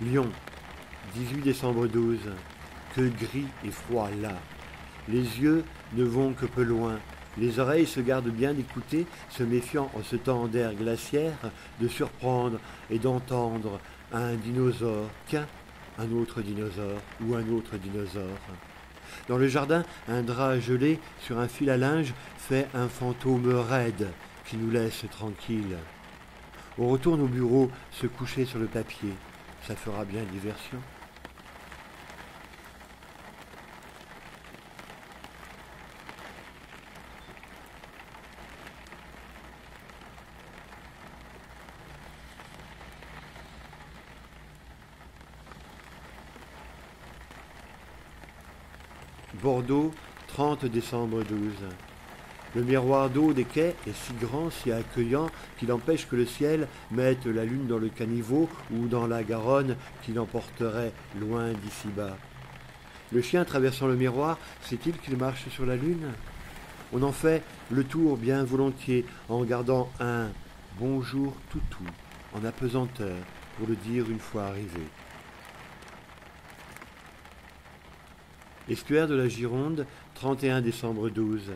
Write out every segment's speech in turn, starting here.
Lyon, 18 décembre 12. Que gris et froid là. Les yeux ne vont que peu loin. Les oreilles se gardent bien d'écouter, se méfiant en ce temps d'air glaciaire, de surprendre et d'entendre un dinosaure. Tiens, un autre dinosaure ou un autre dinosaure. Dans le jardin, un drap gelé sur un fil à linge fait un fantôme raide qui nous laisse tranquilles. On retourne au bureau se coucher sur le papier. Ça fera bien diversion. Bordeaux, 30 décembre 12. Le miroir d'eau des quais est si grand, si accueillant, qu'il empêche que le ciel mette la lune dans le caniveau ou dans la Garonne qui l'emporterait loin d'ici-bas. Le chien traversant le miroir, sait-il qu'il marche sur la lune? On en fait le tour bien volontiers en gardant un bonjour toutou en apesanteur pour le dire une fois arrivé. Estuaire de la Gironde, 31 décembre 12.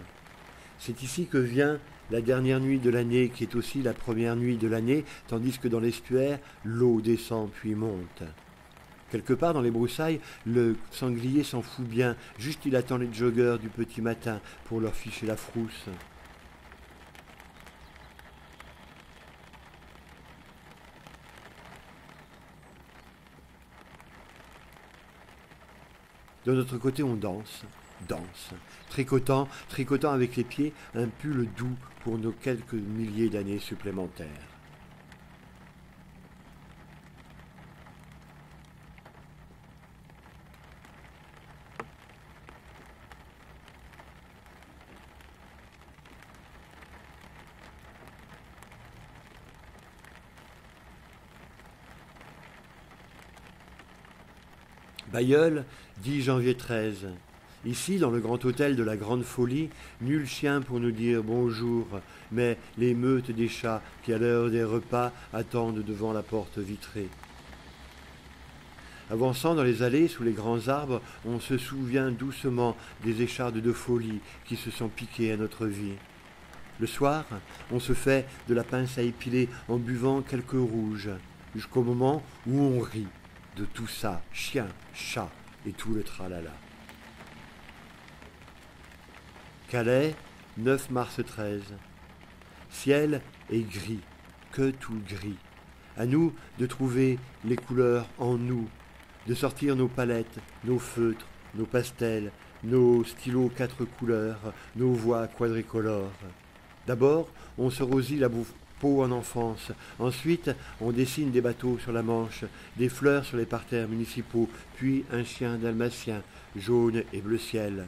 C'est ici que vient la dernière nuit de l'année, qui est aussi la première nuit de l'année, tandis que dans l'estuaire, l'eau descend puis monte. Quelque part dans les broussailles, le sanglier s'en fout bien, juste il attend les joggeurs du petit matin pour leur ficher la frousse. De notre côté, on danse, tricotant avec les pieds un pull doux pour nos quelques milliers d'années supplémentaires. Bailleul, 10 janvier 13. Ici, dans le grand hôtel de la Grande Folie, nul chien pour nous dire bonjour, mais les meutes des chats qui, à l'heure des repas, attendent devant la porte vitrée. Avançant dans les allées sous les grands arbres, on se souvient doucement des échardes de folie qui se sont piquées à notre vie. Le soir, on se fait de la pince à épiler en buvant quelques rouges, jusqu'au moment où on rit de tout ça, chien, chat et tout le tralala. Calais, 9 mars 13. Ciel est gris, que tout gris. À nous de trouver les couleurs en nous, de sortir nos palettes, nos feutres, nos pastels, nos stylos 4 couleurs, nos voix quadricolores. D'abord, on se rosille la peau en enfance. Ensuite, on dessine des bateaux sur la Manche, des fleurs sur les parterres municipaux, puis un chien dalmatien, jaune et bleu ciel.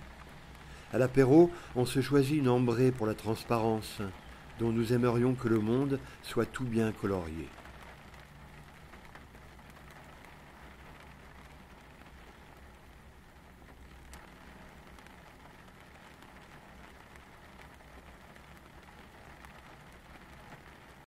À l'apéro, on se choisit une ambrée pour la transparence, dont nous aimerions que le monde soit tout bien colorié.